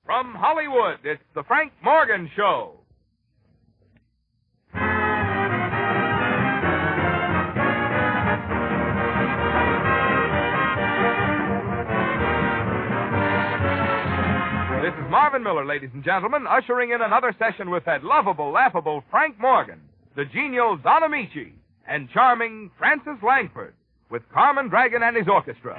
From Hollywood, it's the Frank Morgan Show. This is Marvin Miller, ladies and gentlemen, ushering in another session with that lovable, laughable Frank Morgan, the genial Don Amici, and charming Francis Langford, with Carmen Dragon and his orchestra.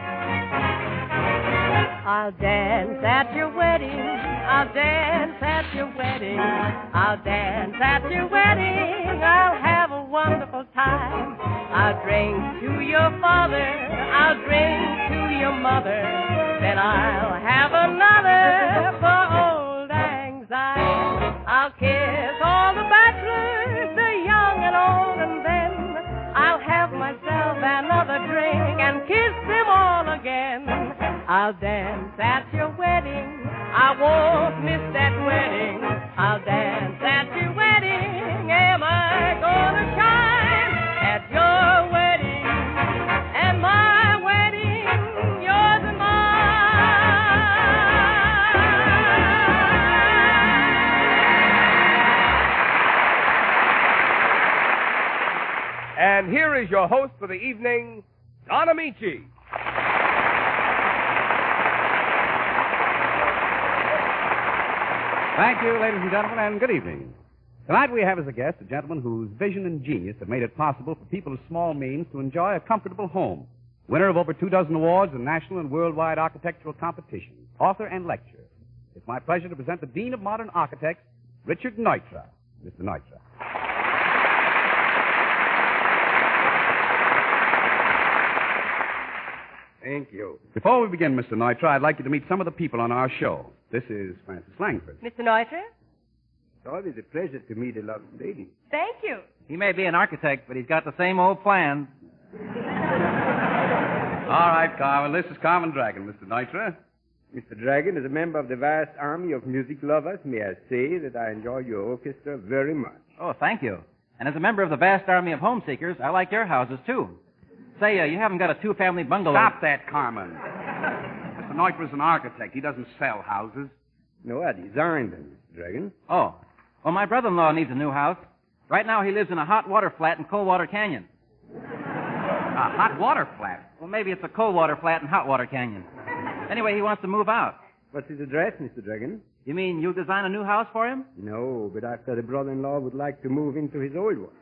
I'll dance at your wedding. I'll dance at your wedding. I'll dance at your wedding. I'll have a wonderful time. I'll drink to your father. I'll drink to your mother. Then I'll have another for old anxiety. I'll kiss all the bachelors, the young and old, and then I'll have myself another drink and kiss them all again. I'll dance at your wedding. I won't miss that wedding. I'll dance at your wedding. Am I gonna shine at your wedding? And my wedding, yours and mine. And here is your host for the evening, Don Amici. Thank you, ladies and gentlemen, and good evening. Tonight we have as a guest a gentleman whose vision and genius have made it possible for people of small means to enjoy a comfortable home. Winner of over 24 awards in national and worldwide architectural competitions, author and lecturer. It's my pleasure to present the Dean of Modern Architects, Richard Neutra. Mr. Neutra. Thank you. Before we begin, Mr. Neutra, I'd like you to meet some of the people on our show. This is Francis Langford. Mr. Neutra? It's always a pleasure to meet a lovely lady. Thank you. He may be an architect, but he's got the same old plans. All right, Carmen. This is Carmen Dragon, Mr. Neutra. Mr. Dragon, as a member of the vast army of music lovers, may I say that I enjoy your orchestra very much. Oh, thank you. And as a member of the vast army of home seekers, I like your houses, too. Say, you haven't got a two-family bungalow. Stop that, Carmen. Mr. Neutra's an architect. He doesn't sell houses. No, I designed them, Mr. Dragon. Oh. Well, my brother-in-law needs a new house. Right now he lives in a hot water flat in Coldwater Canyon. A hot water flat? Well, maybe it's a cold water flat in Hot Water Canyon. Anyway, he wants to move out. What's his address, Mr. Dragon? You mean you'll design a new house for him? No, but I thought a brother-in-law would like to move into his old one.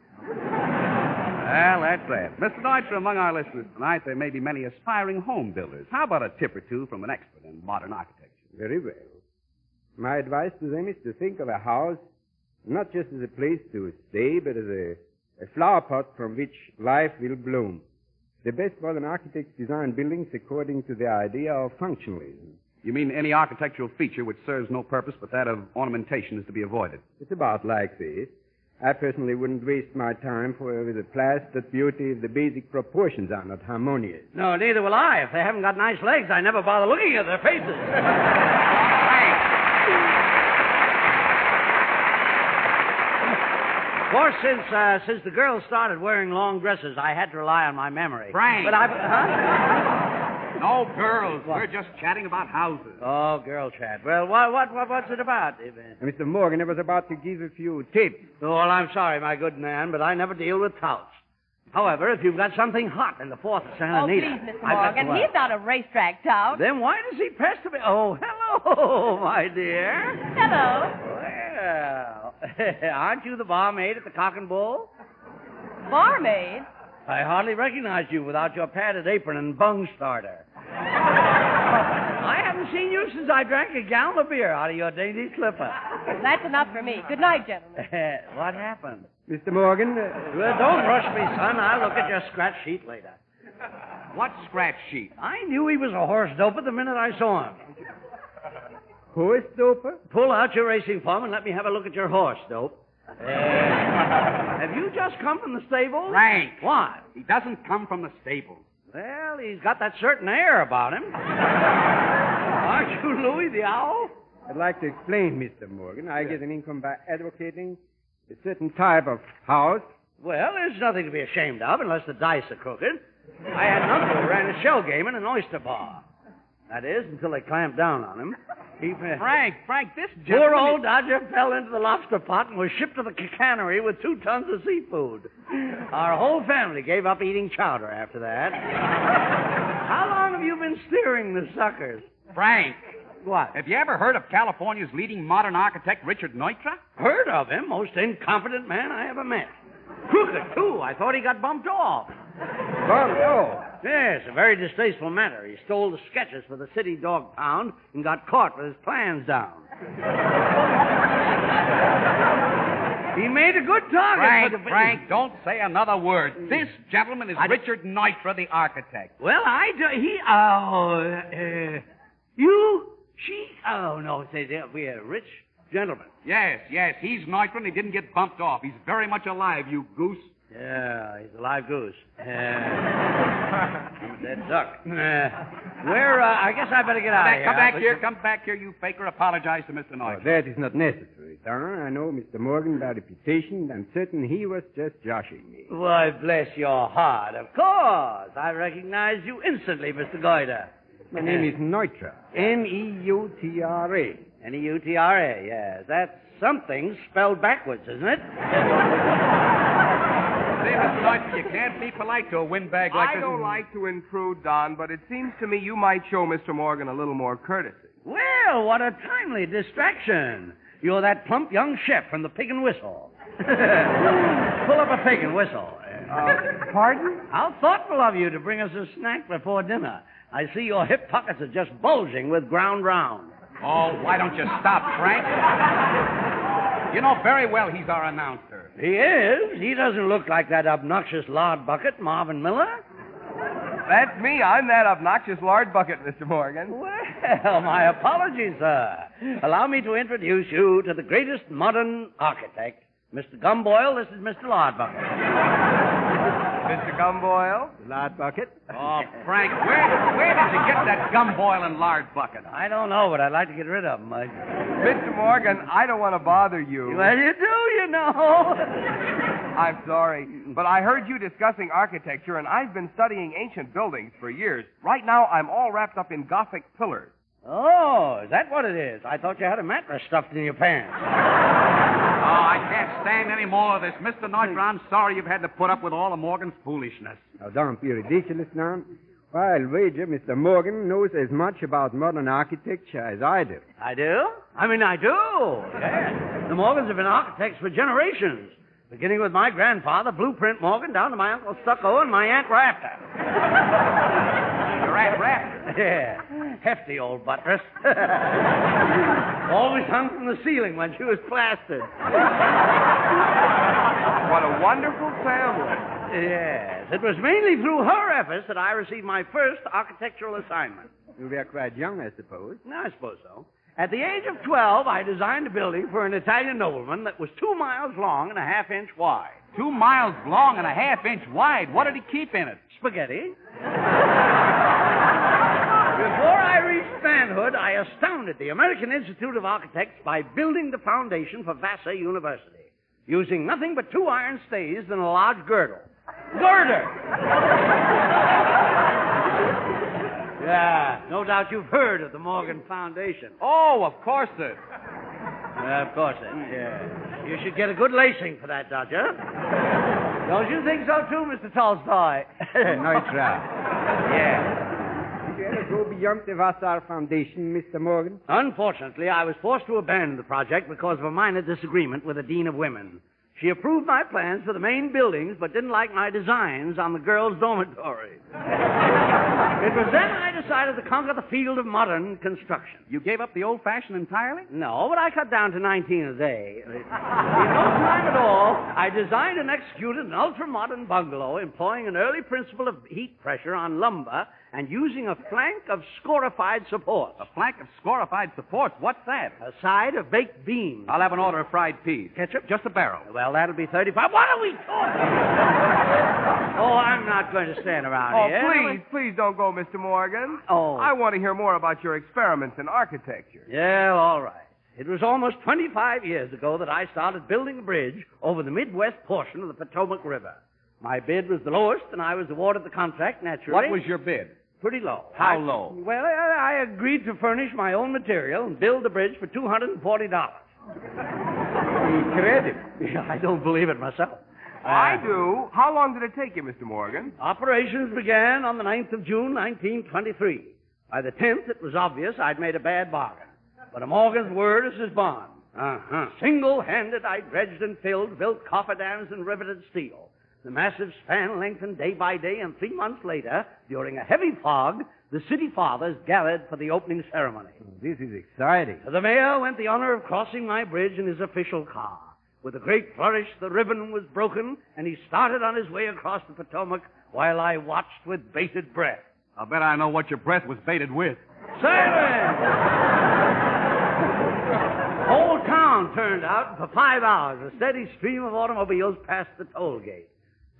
Well, that's it. Mr. Neutra, among our listeners tonight, there may be many aspiring home builders. How about a tip or two from an expert in modern architecture? Very well. My advice to them is to think of a house not just as a place to stay, but as a flower pot from which life will bloom. The best modern architects design buildings according to the idea of functionalism. You mean any architectural feature which serves no purpose but that of ornamentation is to be avoided? It's about like this. I personally wouldn't waste my time with a plastered beauty if the basic proportions are not harmonious. No, neither will I. If they haven't got nice legs, I never bother looking at their faces. Of course, since the girls started wearing long dresses, I had to rely on my memory. Frank! But Huh? No, girls. What? We're just chatting about houses. Oh, girl chat. Well, what's it about? Mr. Morgan, I was about to give a few tips. Oh, well, I'm sorry, my good man, but I never deal with touts. However, if you've got something hot in the 4th of Santa Anita... Oh, please, Mr. Morgan. He's not a racetrack tout. Then why does he press to me? Oh, hello, my dear. Hello. Well, aren't you the barmaid at the Cock and Bull? Barmaid? I hardly recognize you without your padded apron and bung starter. I haven't seen you since I drank a gallon of beer out of your dainty slipper. That's enough for me. Good night, gentlemen. What happened? Mr. Morgan? Well, don't rush me, son. I'll look at your scratch sheet later. What scratch sheet? I knew he was a horse doper the minute I saw him. Horse doper? Pull out your racing form and let me have a look at your horse, Dope. Have you just come from the stable? Frank! What? He doesn't come from the stable. Well, he's got that certain air about him. Aren't you Louis the Owl? I'd like to explain, Mr. Morgan. I get an income by advocating a certain type of house. Well, there's nothing to be ashamed of unless the dice are crooked. I had an uncle who ran a shell game in an oyster bar. That is, until they clamped down on him. Frank, this Poor gentleman... old Dodger fell into the lobster pot and was shipped to the cannery with 2 tons of seafood. Our whole family gave up eating chowder after that. How long have you been steering the suckers? Frank, What? have you ever heard of California's leading modern architect, Richard Neutra? Heard of him? Most incompetent man I ever met. Crooked, too. I thought he got bumped off. Bumped off? Yes, a very distasteful matter. He stole the sketches for the city dog pound and got caught with his plans down. He made a good target for the... Frank, don't say another word. This gentleman is Richard Neutra, the architect. Well, Oh, no, say, we're rich gentlemen. Yes, he's Neutra, and he didn't get bumped off. He's very much alive, you goose. Yeah, he's a live goose. That duck. I guess I better get out of here. Come back here, you faker. Apologize to Mr. Neutra. That is not necessary, Turner. I know Mr. Morgan by reputation. I'm certain he was just joshing me. Why, bless your heart. Of course. I recognize you instantly, Mr. Goiter. My name is Neutra. Neutra. Neutra, yes. That's something spelled backwards, isn't it? See, Mr. Neutra, you can't be polite to a windbag like this. I don't like to intrude, Don, but it seems to me you might show Mr. Morgan a little more courtesy. Well, what a timely distraction. You're that plump young chef from the Pig and Whistle. Pull up a pig and whistle. Pardon? How thoughtful of you to bring us a snack before dinner. I see your hip pockets are just bulging with ground round. Oh, why don't you stop, Frank? You know very well he's our announcer. He is. He doesn't look like that obnoxious lard bucket, Marvin Miller. That's me. I'm that obnoxious lard bucket, Mr. Morgan. Well, my apologies, sir. Allow me to introduce you to the greatest modern architect, Mr. Gumboil. This is Mr. Lard Bucket. Mr. Gumboil? Lard bucket? Oh, Frank, where did you get that gumboil and lard bucket? I don't know, but I'd like to get rid of them. Mr. Morgan, I don't want to bother you. Well, you do, you know. I'm sorry, but I heard you discussing architecture, and I've been studying ancient buildings for years. Right now, I'm all wrapped up in Gothic pillars. Oh, is that what it is? I thought you had a mattress stuffed in your pants. Oh, I can't stand any more of this. Mr. Neutra, I'm sorry you've had to put up with all of Morgan's foolishness. Now, don't be ridiculous now. I'll wager Mr. Morgan knows as much about modern architecture as I do. I do? I do. Yes. The Morgans have been architects for generations. Beginning with my grandfather, Blueprint Morgan, down to my Uncle Stucco and my Aunt Rafter. Your Aunt Rafter? Yeah. Hefty old buttress. Always hung from the ceiling when she was plastered. What a wonderful family. Yes. It was mainly through her efforts that I received my first architectural assignment. You were quite young, I suppose. No, I suppose so. At the age of 12, I designed a building for an Italian nobleman that was 2 miles long and a half-inch wide. 2 miles long and a half-inch wide. What did he keep in it? Spaghetti. Before I reached manhood, I astounded the American Institute of Architects by building the foundation for Vassar University, using nothing but 2 iron stays and a large girdle. Girder! Yeah, no doubt you've heard of the Morgan Foundation. Oh, of course, sir. Of course, yeah. You should get a good lacing for that, Dodger. Don't you think so, too, Mr. Tolstoy? Neutra. Yeah. Did you ever go beyond the Vassar Foundation, Mr. Morgan? Unfortunately, I was forced to abandon the project because of a minor disagreement with the Dean of Women. She approved my plans for the main buildings, but didn't like my designs on the girls' dormitory. It was then I decided to conquer the field of modern construction. You gave up the old-fashioned entirely? No, but I cut down to 19 a day. In no time at all, I designed and executed an ultra-modern bungalow employing an early principle of heat pressure on lumber and using a flank of scorified supports. A flank of scorified supports? What's that? A side of baked beans. I'll have an order of fried peas. Ketchup? Just a barrel. Well, that'll be 35. What are we talking? Oh, I'm not going to stand around here. Please don't go, Mr. Morgan. Oh. I want to hear more about your experiments in architecture. Yeah, all right. It was almost 25 years ago that I started building a bridge over the Midwest portion of the Potomac River. My bid was the lowest, and I was awarded the contract, naturally. What was your bid? pretty low. How low? Well, I agreed to furnish my own material and build the bridge for $240. Incredible. Yeah, I don't believe it myself. I do. How long did it take you, Mr. Morgan? Operations began on the 9th of June, 1923. By the 10th, it was obvious I'd made a bad bargain. But a Morgan's word is his bond. Single-handed, I dredged and filled, built cofferdams and riveted steel. The massive span lengthened day by day, and 3 months later, during a heavy fog, the city fathers gathered for the opening ceremony. This is exciting. To the mayor went the honor of crossing my bridge in his official car. With a great flourish, the ribbon was broken, and he started on his way across the Potomac while I watched with bated breath. I bet I know what your breath was baited with. Silence! Whole town turned out, and for 5 hours, a steady stream of automobiles passed the toll gate.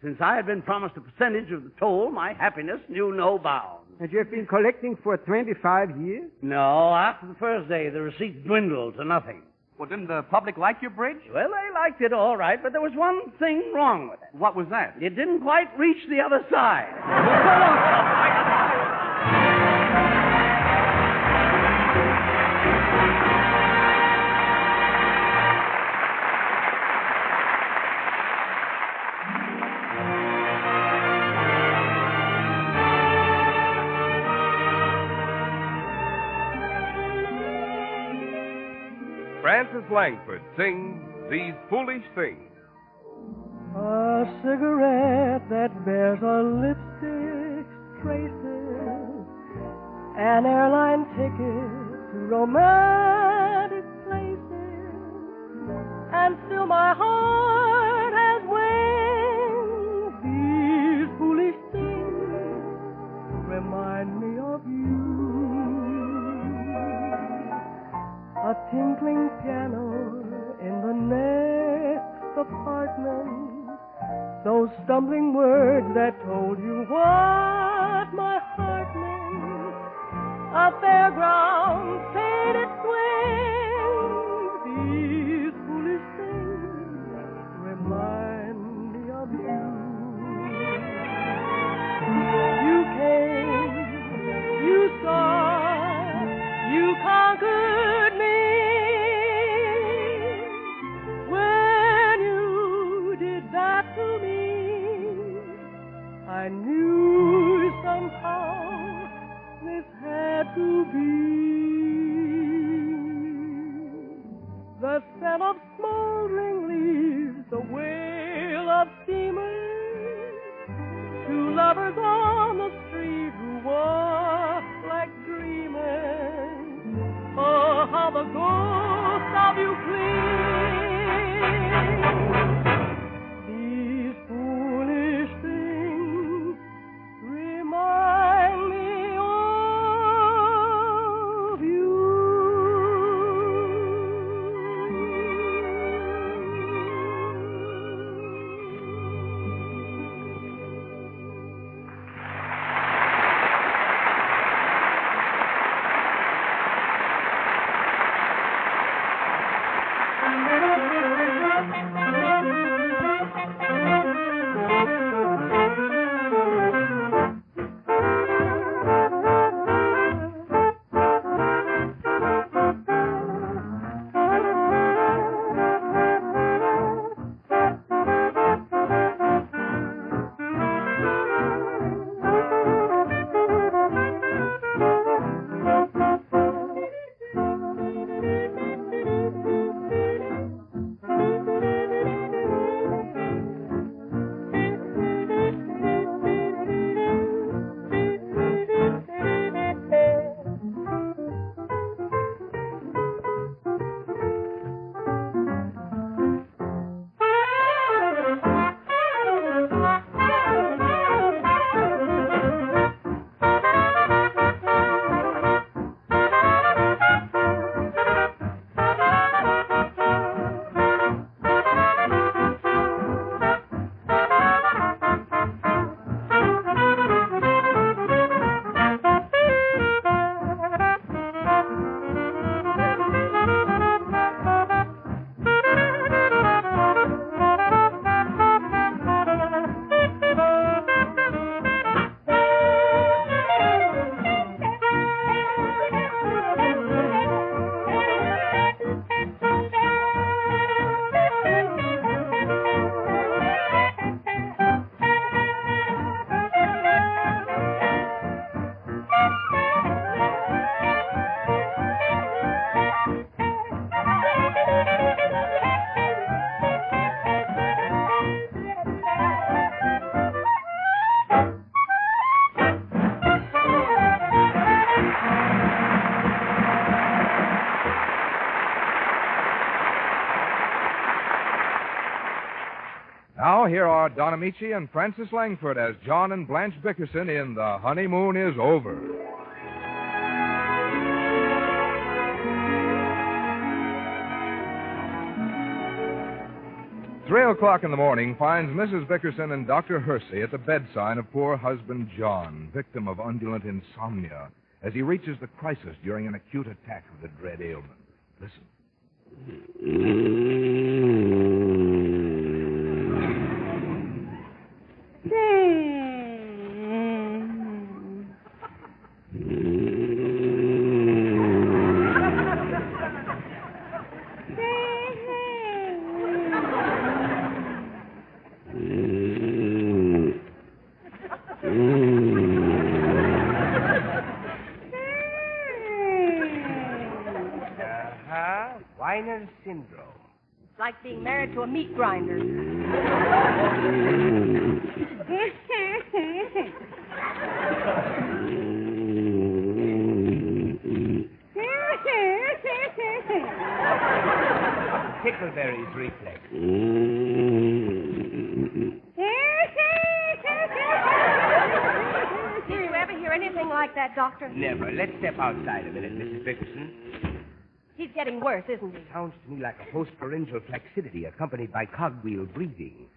Since I had been promised a percentage of the toll, my happiness knew no bounds. And you've been collecting for 25 years? No, after the first day, the receipts dwindled to nothing. Well, didn't the public like your bridge? Well, they liked it all right, but there was one thing wrong with it. What was that? It didn't quite reach the other side. Frances Langford sings These Foolish Things. A cigarette that bears a lipstick traces, an airline ticket to romantic places, and still my heart has wings. These foolish things remind me of you. A tinkling piano in the next apartment, those stumbling words that told you what my heart meant, a fairground faded swing. These foolish things remind me of you. You came, you saw, you conquered me. I knew somehow this had to be. The scent of smoldering leaves, the wail of steamers, two lovers on the street who walk like dreamers. Oh, how the ghost of you clings. These foolish things remind me of you. now, here are Don Amici and Francis Langford as John and Blanche Bickerson in The Honeymoon is Over. 3:00 in the morning finds Mrs. Bickerson and Dr. Hersey at the bedside of poor husband John, victim of undulant insomnia, as he reaches the crisis during an acute attack of the dread ailment. Listen. Weiner's syndrome. It's like being married to a meat grinder. Tickleberry's reflex. Did you ever hear anything like that, Doctor? Never. Let's step outside a minute, Mrs. Bickerson. He's getting worse, isn't he? Sounds to me like a postpharyngeal flaccidity accompanied by cogwheel breathing.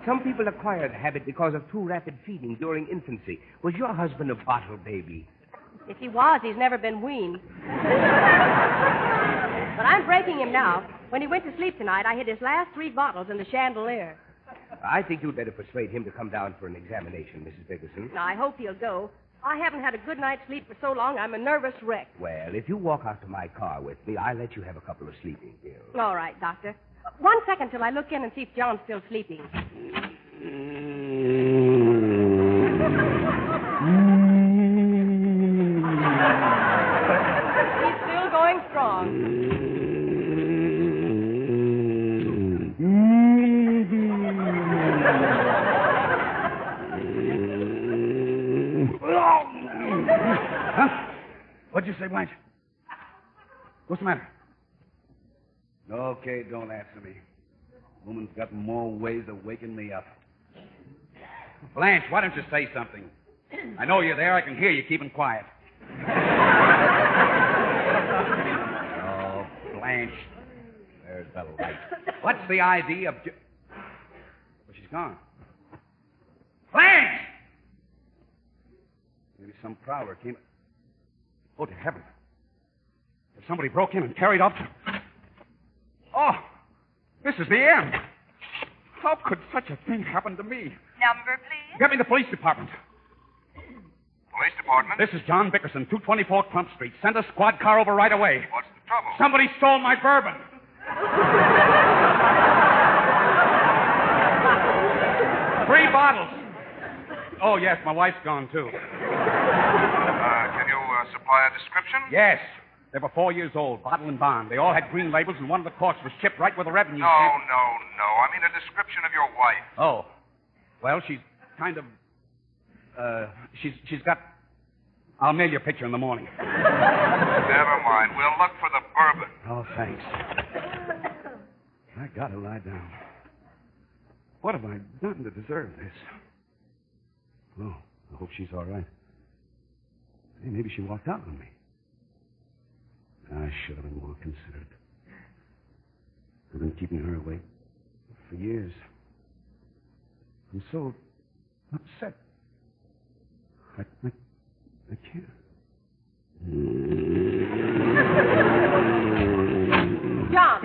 Some people acquire the habit because of too rapid feeding during infancy. Was your husband a bottle baby? If he was, he's never been weaned. But I'm breaking him now. When he went to sleep tonight, I hid his last 3 bottles in the chandelier. I think you'd better persuade him to come down for an examination, Mrs. Bickerson. Now, I hope he'll go. I haven't had a good night's sleep for so long, I'm a nervous wreck. Well, if you walk out to my car with me, I'll let you have a couple of sleeping pills. All right, Doctor. 1 second till I look in and see if John's still sleeping. He's still going strong. Huh? What'd you say, Blanche? What's the matter? Okay, don't answer me. Woman's got more ways of waking me up. Blanche, why don't you say something? I know you're there. I can hear you keeping quiet. Oh, Blanche. There's the light. What's the idea of... Well, she's gone. Blanche! Maybe some prowler came... Oh, to heaven. If somebody broke in and carried off... Oh, this is the end. How could such a thing happen to me? Number, please. Get me the police department. Police department? This is John Bickerson, 224 Trump Street. Send a squad car over right away. What's the trouble? Somebody stole my bourbon. 3 bottles. Oh, yes, my wife's gone, too. Can you supply a description? Yes. They were 4 years old, bottle and bond. They all had green labels, and one of the corks was chipped right with a revenue No. I mean a description of your wife. Oh. Well, she's kind of... She's got... I'll mail you a picture in the morning. Never mind. We'll look for the bourbon. Oh, thanks. I gotta lie down. What have I done to deserve this? Oh, I hope she's all right. Hey, maybe she walked out on me. I should have been more considerate. I've been keeping her awake for years. I'm so upset. I can't. John!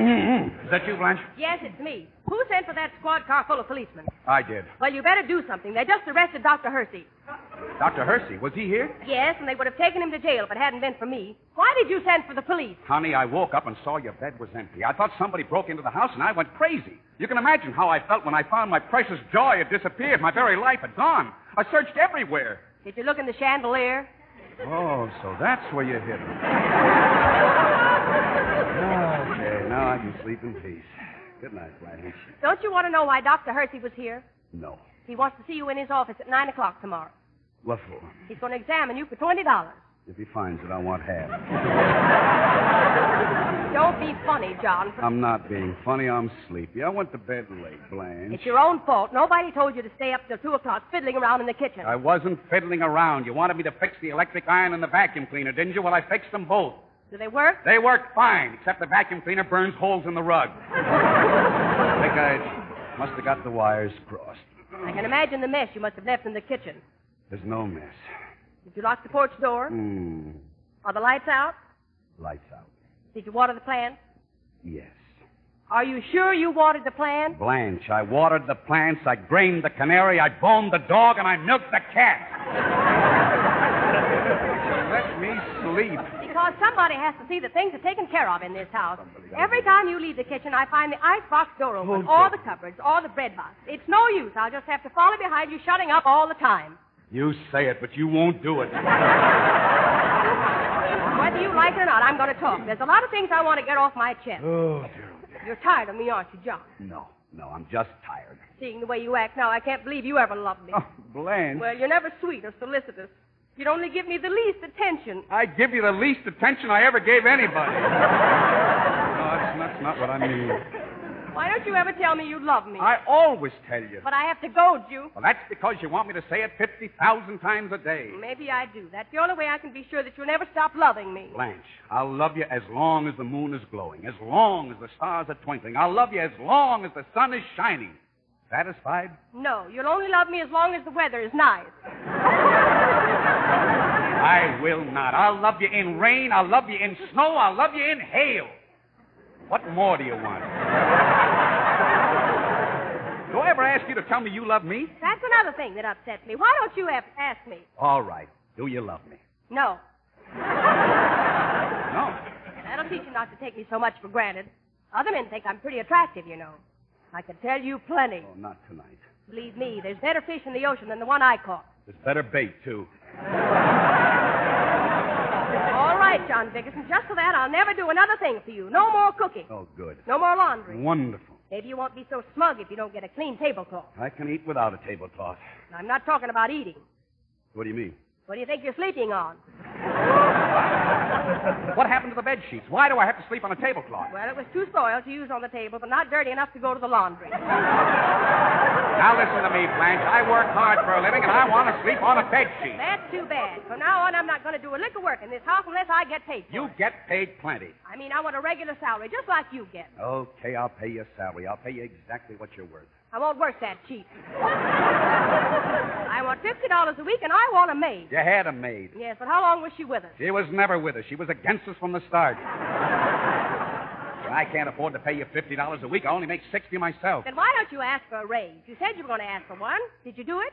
Is that you, Blanche? Yes, it's me. Who sent for that squad car full of policemen? I did. Well, you better do something. They just arrested Dr. Hersey. Dr. Hersey, was he here? Yes, and they would have taken him to jail if it hadn't been for me. Why did you send for the police? Honey, I woke up and saw your bed was empty. I thought somebody broke into the house, and I went crazy. You can imagine how I felt when I found my precious joy had disappeared. My very life had gone. I searched everywhere. Did you look in the chandelier? Oh, so that's where you hid him. Okay, now I can sleep in peace. Good night, Blanche. Don't you want to know why Dr. Hersey was here? No. He wants to see you in his office at 9 o'clock tomorrow. What for? He's going to examine you for $20. If he finds it, I want half. Don't be funny, John. I'm not being funny. I'm sleepy. I went to bed late, Blanche. It's your own fault. Nobody told you to stay up till 2 o'clock fiddling around in the kitchen. I wasn't fiddling around. You wanted me to fix the electric iron and the vacuum cleaner, didn't you? Well, I fixed them both. Do they work? They work fine, except the vacuum cleaner burns holes in the rug. I think I must have got the wires crossed. I can imagine the mess you must have left in the kitchen. There's no mess. Did you lock the porch door? Are the lights out? Lights out. Did you water the plants? Yes. Are you sure you watered the plants? Blanche, I watered the plants, I grained the canary, I boned the dog, and I milked the cat. Let me sleep. Because somebody has to see that things are taken care of in this house. Every time you leave the kitchen, I find the icebox door open, or the cupboards, or the bread box. It's no use. I'll just have to follow behind you, shutting up all the time. You say it, but you won't do it. Whether you like it or not, I'm going to talk. There's a lot of things I want to get off my chest. Oh, dear. You're tired of me, aren't you, John? No, I'm just tired. Seeing the way you act now, I can't believe you ever loved me. Oh, Blanche. Well, you're never sweet or solicitous. You'd only give me the least attention. I give you the least attention I ever gave anybody. No, that's not what I mean. Why don't you ever tell me you love me? I always tell you. But I have to goad you. Well, that's because you want me to say it 50,000 times a day. Maybe I do. That's the only way I can be sure that you'll never stop loving me. Blanche, I'll love you as long as the moon is glowing, as long as the stars are twinkling. I'll love you as long as the sun is shining. Satisfied? No, you'll only love me as long as the weather is nice. I will not. I'll love you in rain. I'll love you in snow. I'll love you in hail. What more do you want? Do I ever ask you to tell me you love me? That's another thing that upsets me. Why don't you ask me? All right. Do you love me? No. No. That'll teach you not to take me so much for granted. Other men think I'm pretty attractive, you know. I can tell you plenty. Oh, not tonight. Believe me, there's better fish in the ocean than the one I caught. There's better bait, too. All right, John Bickerson. Just for that, I'll never do another thing for you. No more cooking. Oh, good. No more laundry. Wonderful. Maybe you won't be so smug if you don't get a clean tablecloth. I can eat without a tablecloth. I'm not talking about eating. What do you mean? What do you think you're sleeping on? What happened to the bed sheets? Why do I have to sleep on a tablecloth? Well, it was too soiled to use on the table, but not dirty enough to go to the laundry. Now listen to me, Blanche. I work hard for a living, and I want to sleep on a bed sheet. That's too bad. From now on, I'm not going to do a lick of work in this house unless I get paid for You it. get paid plenty. I mean, I want a regular salary, just like you get. Okay, I'll pay you a salary. I'll pay you exactly what you're worth. I won't work that cheap. I want $50 a week, and I want a maid. You had a maid. Yes, but how long was she with us? She was never with us. She was against us from the start. And I can't afford to pay you $50 a week. I only make $60 myself. Then why don't you ask for a raise? You said you were going to ask for one. Did you do it?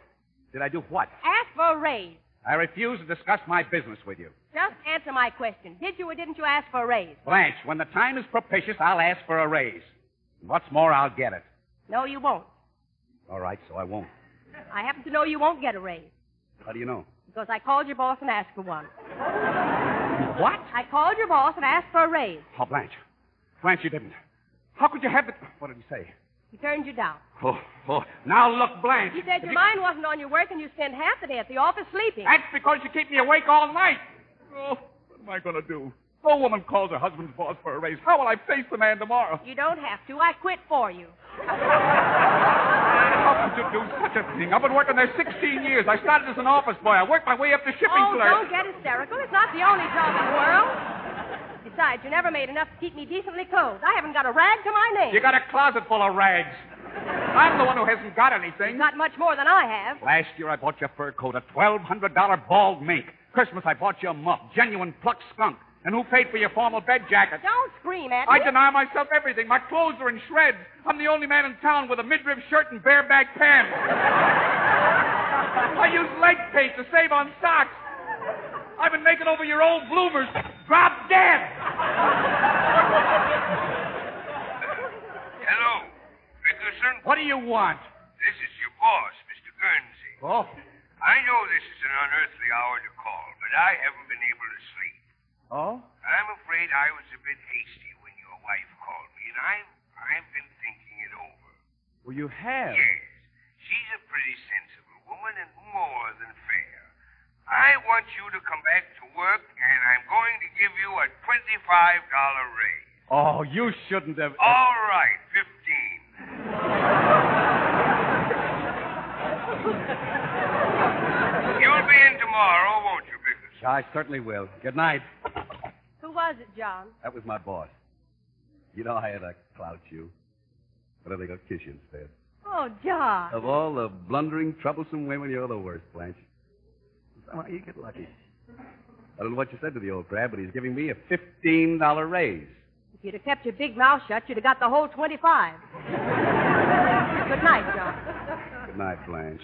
Did I do what? Ask for a raise. I refuse to discuss my business with you. Just answer my question. Did you or didn't you ask for a raise? Blanche, when the time is propitious, I'll ask for a raise. And what's more, I'll get it. No, you won't. All right, so I won't. I happen to know you won't get a raise. How do you know? Because I called your boss and asked for one. What? I called your boss and asked for a raise. Oh, Blanche. Blanche, you didn't. How could you have it? What did he say? He turned you down. Oh. Now look, Blanche. He said your mind wasn't on your work and you spend half the day at the office sleeping. That's because you keep me awake all night. Oh, what am I going to do? No woman calls her husband's boss for a raise. How will I face the man tomorrow? You don't have to. I quit for you. How could you do such a thing? I've been working there 16 years. I started as an office boy. I worked my way up to shipping clerk. Don't get hysterical. It's not the only job in the world. Besides, you never made enough to keep me decently clothed. I haven't got a rag to my name. You got a closet full of rags. I'm the one who hasn't got anything. Not much more than I have. Last year I bought you a fur coat, a $1,200 bald mink. Christmas I bought you a muff, genuine plucked skunk. And who paid for your formal bed jacket? Don't scream at me. I deny myself everything. My clothes are in shreds. I'm the only man in town with a midriff shirt and bareback pants. I use leg paint to save on socks. I've been making over your old bloomers. Drop dead. Hello, Bickerson. What do you want? This is your boss, Mr. Guernsey. Oh. I know this is an unearthly hour to call, but I haven't been able to sleep. Oh? I'm afraid I was a bit hasty when your wife called me, and I've been thinking it over. Well, you have? Yes. She's a pretty sensible woman and more than fair. I want you to come back to work, and I'm going to give you a $25 raise. Oh, you shouldn't have... All right, 15. You'll be in tomorrow, won't you, Vickers? I certainly will. Good night. Who was it, John? That was my boss. You know I had to clout you. But I think I'll kiss you instead. Oh, John. Of all the blundering, troublesome women, you're the worst, Blanche. Somehow you get lucky. I don't know what you said to the old crab, but he's giving me a $15 raise. If you'd have kept your big mouth shut, you'd have got the whole 25. Good night, John. Good night, Blanche.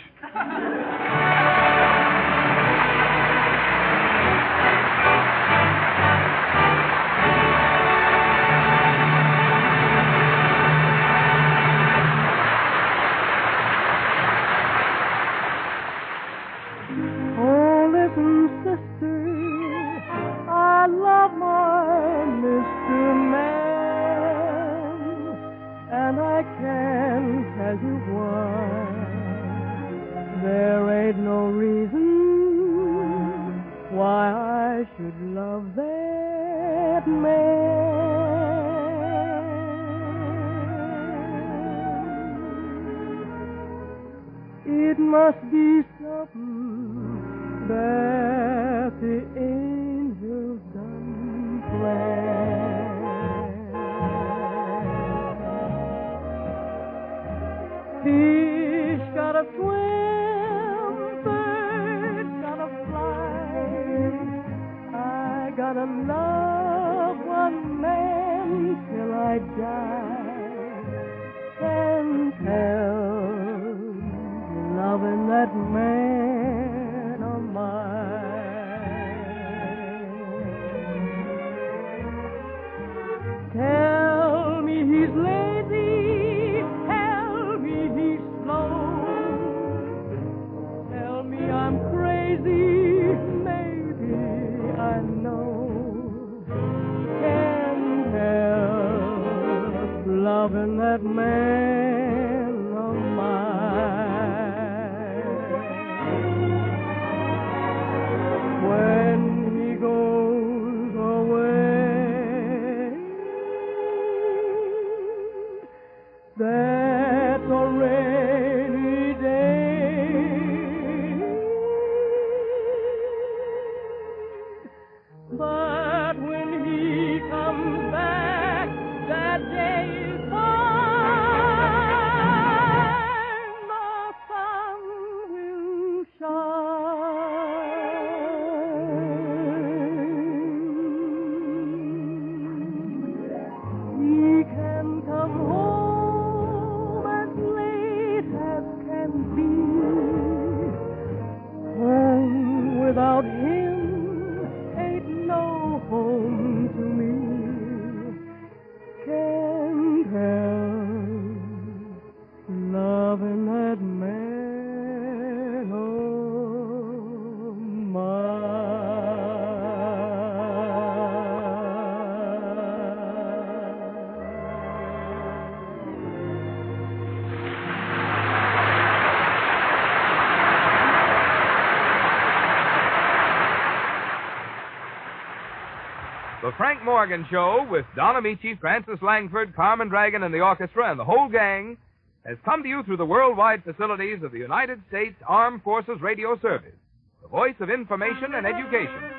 The Frank Morgan Show with Don Amici, Francis Langford, Carmen Dragon, and the orchestra and the whole gang has come to you through the worldwide facilities of the United States Armed Forces Radio Service, the voice of information and education.